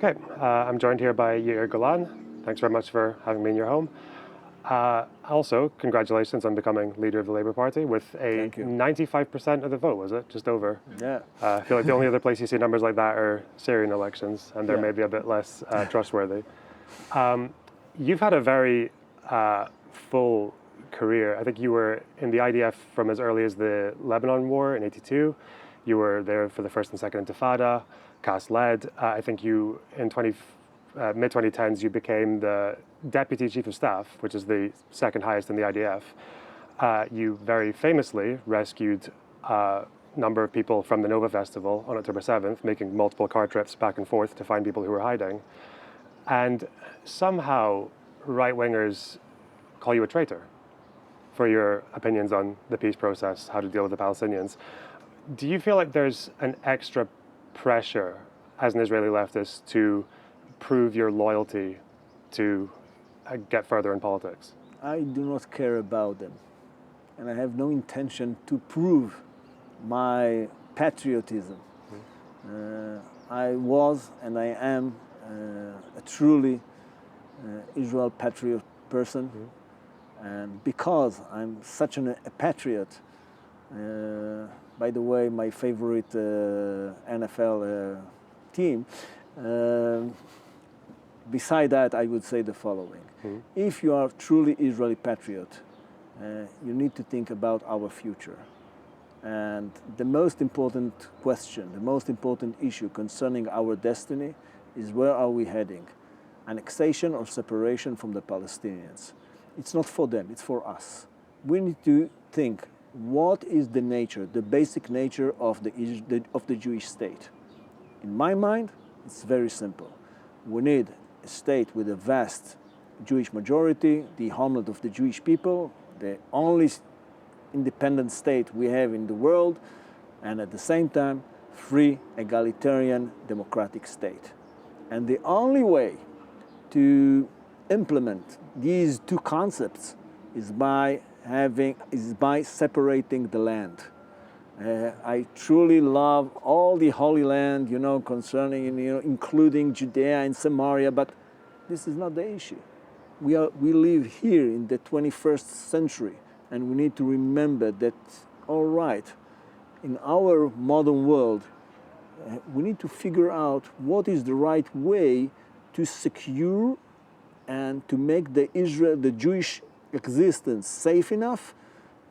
Okay, I'm joined here by Yair Golan. Thanks very much for having me in your home. Also, congratulations on becoming leader of the Labour Party with a Thank you. 95% of the vote, was it? Just over. Yeah. I feel like the only other place you see numbers like that are Syrian elections, and they're Yeah. maybe a bit less trustworthy. You've had a very full career. I think you were in the IDF from as early as the Lebanon War in '82. You were there for the first and second Intifada, CAS-led. I think you, in mid-2010s, you became the Deputy Chief of Staff, which is the second highest in the IDF. You very famously rescued a number of people from the Nova Festival on October 7th, making multiple car trips back and forth to find people who were hiding. And somehow right-wingers call you a traitor for your opinions on the peace process, how to deal with the Palestinians. Do you feel like there's an extra pressure as an Israeli leftist to prove your loyalty to get further in politics? I do not care about them, and I have no intention to prove my patriotism. I was and I am a truly Israel patriot person, and because I'm such a patriot, by the way, my favorite NFL team, beside that, I would say the following. If you are truly Israeli patriot, you need to think about our future. And the most important question, the most important issue concerning our destiny is where are we heading? Annexation or separation from the Palestinians? It's not for them, it's for us. We need to think, what is the nature, the basic nature of the Jewish state? In my mind, it's very simple. We need a state with a vast Jewish majority, the homeland of the Jewish people, the only independent state we have in the world, and at the same time, free, egalitarian, democratic state. And the only way to implement these two concepts is by separating the land. I truly love all the Holy Land, concerning, including Judea and Samaria, but this is not the issue. We live here in the 21st century, and we need to remember that, all right, in our modern world, we need to figure out what is the right way to secure and to make the Jewish existence safe enough.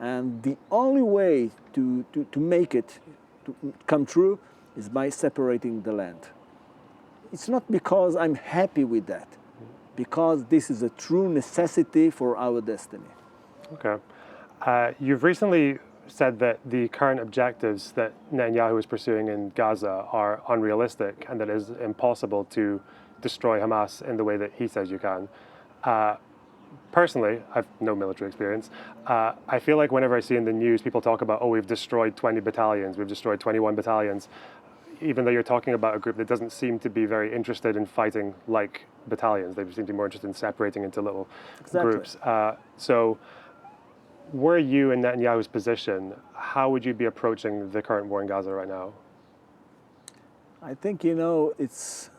And the only way to make it to come true is by separating the land. It's not because I'm happy with that, because this is a true necessity for our destiny. Okay. You've recently said that the current objectives that Netanyahu is pursuing in Gaza are unrealistic and that it is impossible to destroy Hamas in the way that he says you can. Personally, I've no military experience. I feel like whenever I see in the news people talk about, we've destroyed 20 battalions, we've destroyed 21 battalions, even though you're talking about a group that doesn't seem to be very interested in fighting like battalions. They seem to be more interested in separating into little groups. So were you in Netanyahu's position, how would you be approaching the current war in Gaza right now? I think, it's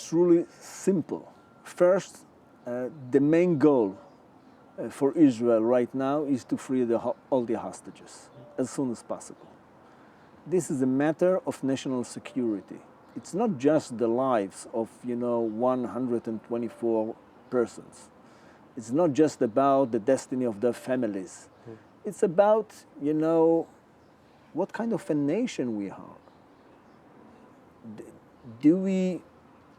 truly simple. First, the main goal for Israel right now is to free all the hostages as soon as possible. This is a matter of national security. It's not just the lives of 124 persons. It's not just about the destiny of their families. It's about what kind of a nation we are. Do we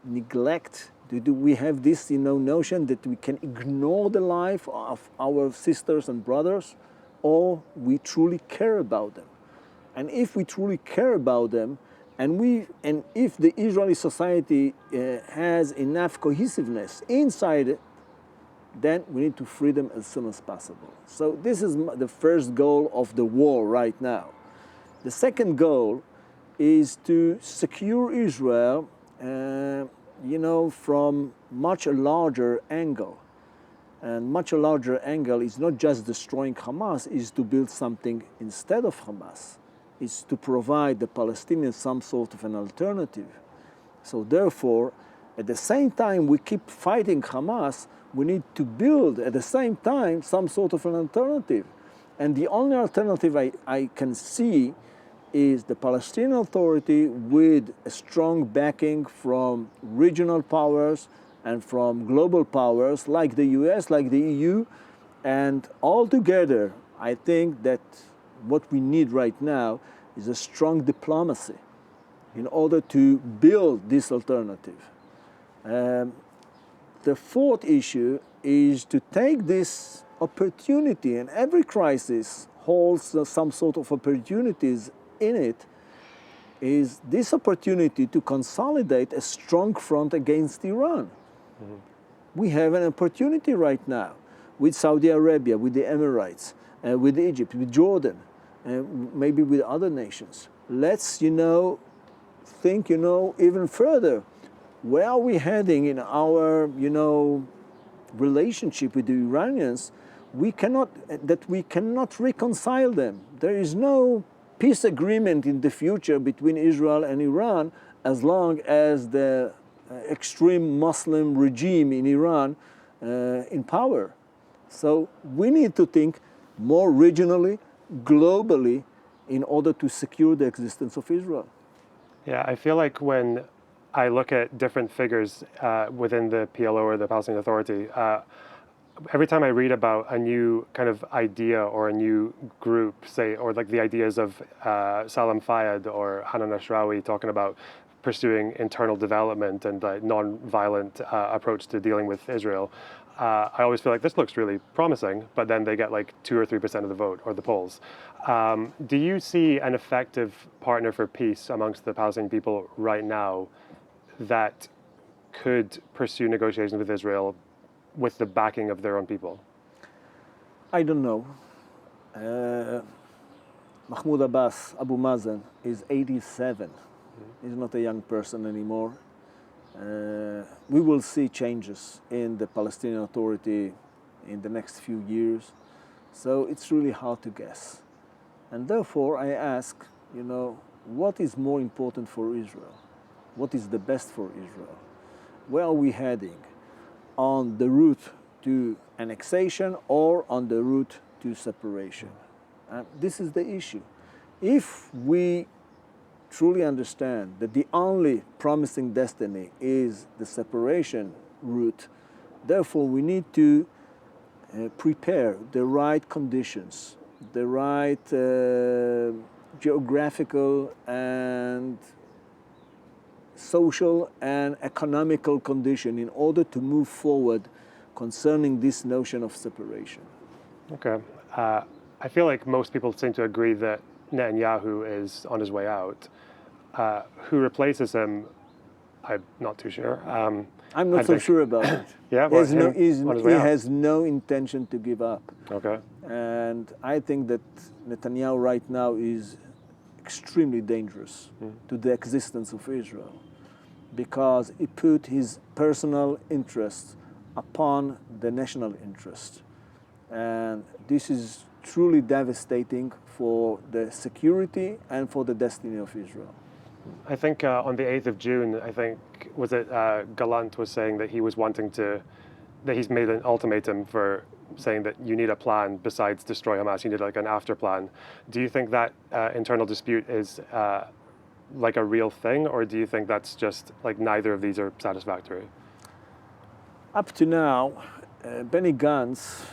neglect? Do we have this notion that we can ignore the life of our sisters and brothers, or we truly care about them? And if we truly care about them, and if the Israeli society has enough cohesiveness inside it, then we need to free them as soon as possible. So this is the first goal of the war right now. The second goal is to secure Israel, from much a larger angle. And much a larger angle is not just destroying Hamas, is to build something instead of Hamas. It's to provide the Palestinians some sort of an alternative. So therefore, At the same time we keep fighting Hamas, we need to build at the same time some sort of an alternative. And the only alternative I can see is the Palestinian Authority with a strong backing from regional powers and from global powers like the US, like the EU. And all together, I think that what we need right now is a strong diplomacy in order to build this alternative. The fourth issue is to take this opportunity, and every crisis holds some sort of opportunities in it, is this opportunity to consolidate a strong front against Iran. Mm-hmm. We have an opportunity right now with Saudi Arabia, with the Emirates, with Egypt, with Jordan, maybe with other nations. Let's, think, even further. Where are we heading in our, relationship with the Iranians? We cannot reconcile them. There is no peace agreement in the future between Israel and Iran as long as the extreme Muslim regime in Iran in power. So we need to think more regionally, globally, in order to secure the existence of Israel. Yeah, I feel like when I look at different figures within the PLO or the Palestinian Authority, every time I read about a new kind of idea or a new group, say, or like the ideas of Salam Fayyad or Hanan Ashrawi talking about pursuing internal development and non-violent approach to dealing with Israel, I always feel like this looks really promising, but then they get like 2 or 3% of the vote or the polls. Do you see an effective partner for peace amongst the Palestinian people right now that could pursue negotiations with Israel with the backing of their own people? I don't know. Mahmoud Abbas, Abu Mazen, is 87. He's not a young person anymore. We will see changes in the Palestinian Authority in the next few years. So it's really hard to guess. And therefore I ask, what is more important for Israel? What is the best for Israel? Where are we heading? On the route to annexation or on the route to separation? This is the issue. If we truly understand that the only promising destiny is the separation route, therefore we need to prepare the right conditions, the right geographical and social and economical condition in order to move forward concerning this notion of separation. Okay. I feel like most people seem to agree that Netanyahu is on his way out. Who replaces him, I'm not too sure. I'm not so sure about it. Yeah, he has no intention to give up. Okay. And I think that Netanyahu right now is extremely dangerous to the existence of Israel, because he put his personal interests upon the national interest. And this is truly devastating for the security and for the destiny of Israel. I think on the 8th of June, Golan was saying that he was that he's made an ultimatum for saying that you need a plan besides destroy Hamas, you need like an after plan. Do you think that internal dispute is like a real thing, or do you think that's just like neither of these are satisfactory? Up to now, Benny Gantz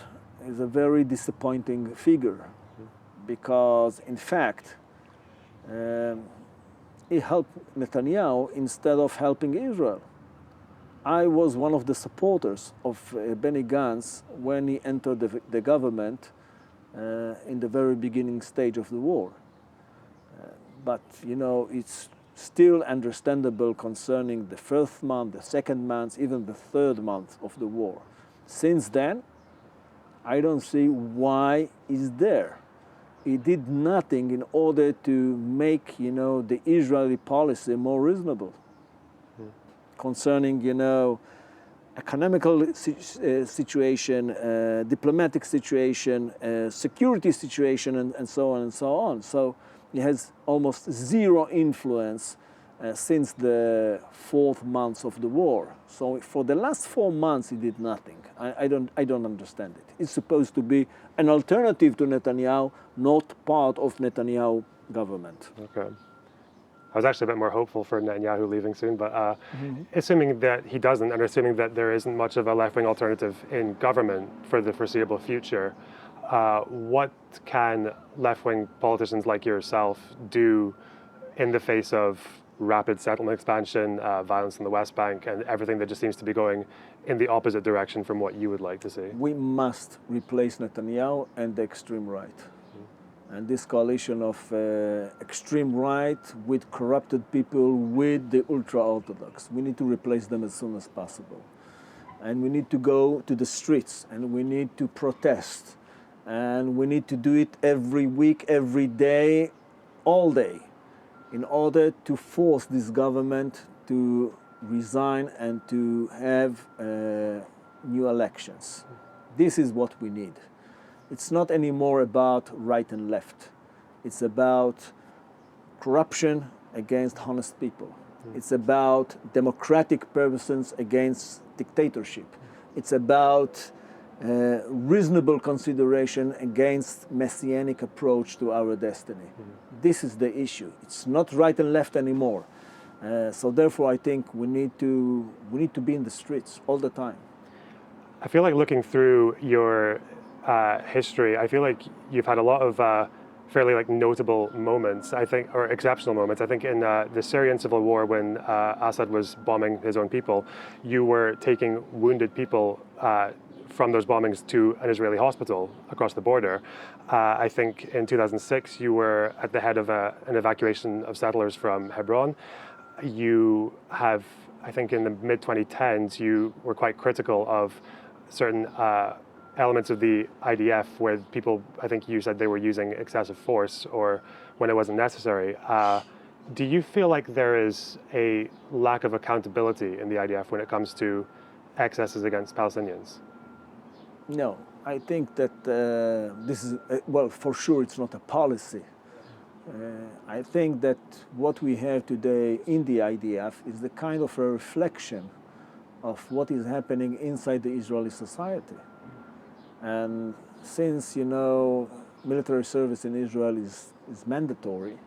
is a very disappointing figure because, in fact, he helped Netanyahu instead of helping Israel. I was one of the supporters of Benny Gantz when he entered the government in the very beginning stage of the war. But, it's still understandable concerning the first month, the second month, even the third month of the war. Since then, I don't see why he's there. He did nothing in order to make, the Israeli policy more reasonable. Concerning, economical situation, diplomatic situation, security situation, and so on and so on. So he has almost zero influence since the 4th month of the war. So for the last 4 months he did nothing. I don't understand it. It's supposed to be an alternative to Netanyahu, not part of Netanyahu government. Okay. I was actually a bit more hopeful for Netanyahu leaving soon, but assuming that he doesn't, and assuming that there isn't much of a left-wing alternative in government for the foreseeable future, what can left-wing politicians like yourself do in the face of rapid settlement expansion, violence in the West Bank, and everything that just seems to be going in the opposite direction from what you would like to see? We must replace Netanyahu and the extreme right. And this coalition of extreme right with corrupted people, with the ultra-Orthodox, we need to replace them as soon as possible. And we need to go to the streets, and we need to protest. And we need to do it every week, every day, all day, in order to force this government to resign and to have new elections. This is what we need. It's not anymore about right and left. It's about corruption against honest people. It's about democratic persons against dictatorship. It's about reasonable consideration against messianic approach to our destiny. This is the issue. It's not right and left anymore. So therefore, I think we need to be in the streets all the time. I feel like looking through your history, I feel like you've had a lot of fairly notable moments, I think, or exceptional moments. I think in the Syrian civil war, when Assad was bombing his own people, you were taking wounded people from those bombings to an Israeli hospital across the border. I think in 2006, you were at the head of an evacuation of settlers from Hebron. You have, I think in the mid-2010s, you were quite critical of certain elements of the IDF where people, I think you said they were using excessive force or when it wasn't necessary. Do you feel like there is a lack of accountability in the IDF when it comes to excesses against Palestinians? No, I think that this is, well, for sure it's not a policy. I think that what we have today in the IDF is the kind of a reflection of what is happening inside the Israeli society. And since, military service in Israel is mandatory,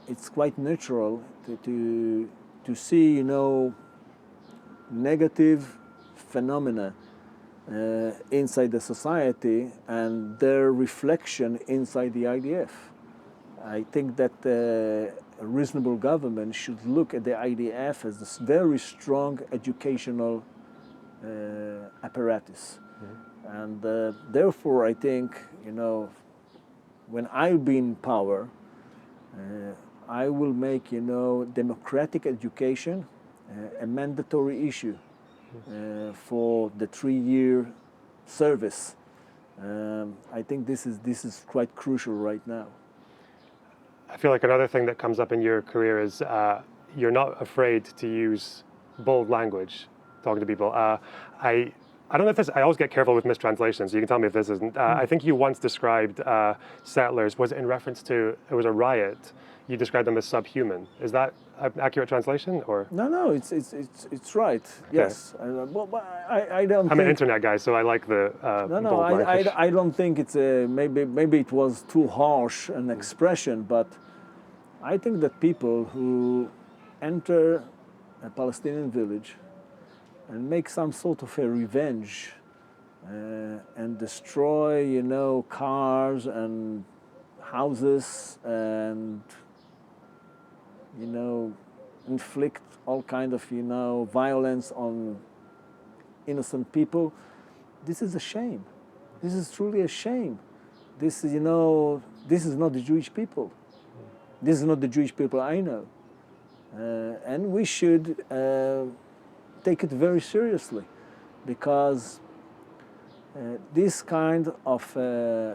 it's quite natural to see, negative phenomena inside the society and their reflection inside the IDF. I think that a reasonable government should look at the IDF as this very strong educational apparatus. And therefore, I think, when I'll be in power, I will make, democratic education a mandatory issue for the 3-year service. I think this is quite crucial right now. I feel like another thing that comes up in your career is you're not afraid to use bold language talking to people. I don't know if this, I always get careful with mistranslations, so you can tell me if this isn't. I think you once described settlers, was it in reference to, it was a riot, you described them as subhuman. Is that an accurate translation, or? No, it's right, okay. Yes. I don't I'm an internet guy, so I like the bold language. I don't think it's maybe it was too harsh an expression, but I think that people who enter a Palestinian village and make some sort of a revenge and destroy, cars and houses and, inflict all kind of, violence on innocent people. This is a shame. This is truly a shame. This is, this is not the Jewish people. This is not the Jewish people I know. And we should take it very seriously, because this kind of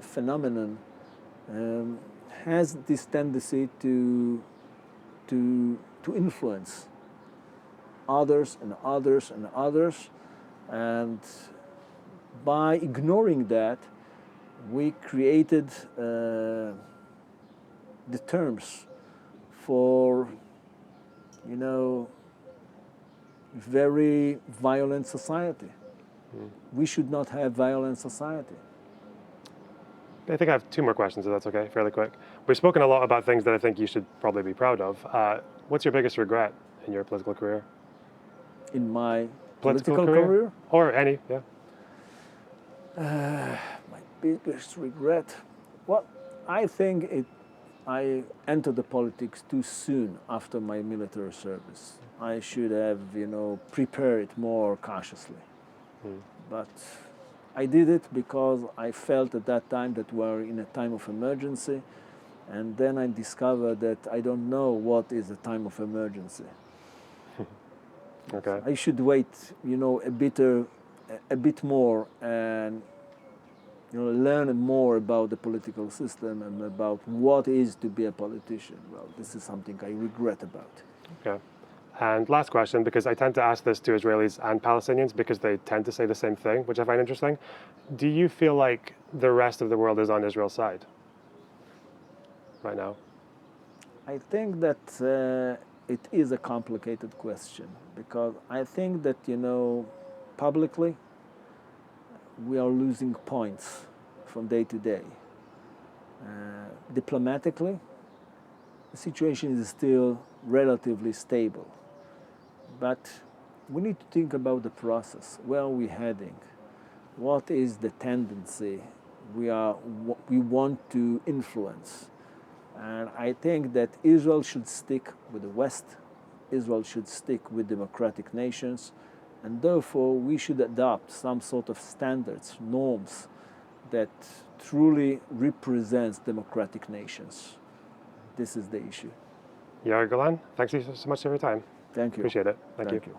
phenomenon has this tendency to influence others and others and others, and by ignoring that, we created the terms for you know, very violent society. We should not have violent society. I think I have two more questions, if that's okay, fairly quick. We've spoken a lot about things that I think you should probably be proud of. What's your biggest regret in your political career? In my political career? Or any, yeah. My biggest regret? Well, I think I entered the politics too soon after my military service. I should have, you know, prepared it more cautiously. But I did it because I felt at that time that we were in a time of emergency, and then I discovered that I don't know what is a time of emergency. Okay. I should wait, you know, a bit more and, you know, learn more about the political system and about what is to be a politician. Well, this is something I regret about. Okay. And last question, because I tend to ask this to Israelis and Palestinians because they tend to say the same thing, which I find interesting. Do you feel like the rest of the world is on Israel's side right now? I think that it is a complicated question because I think that, you know, publicly we are losing points from day to day. Diplomatically, the situation is still relatively stable. But we need to think about the process. Where are we heading? What is the tendency we want to influence? And I think that Israel should stick with the West. Israel should stick with democratic nations. And therefore, we should adopt some sort of standards, norms that truly represents democratic nations. This is the issue. Yair Golan, thanks so much for your time. Thank you. Appreciate it. Thank you. You.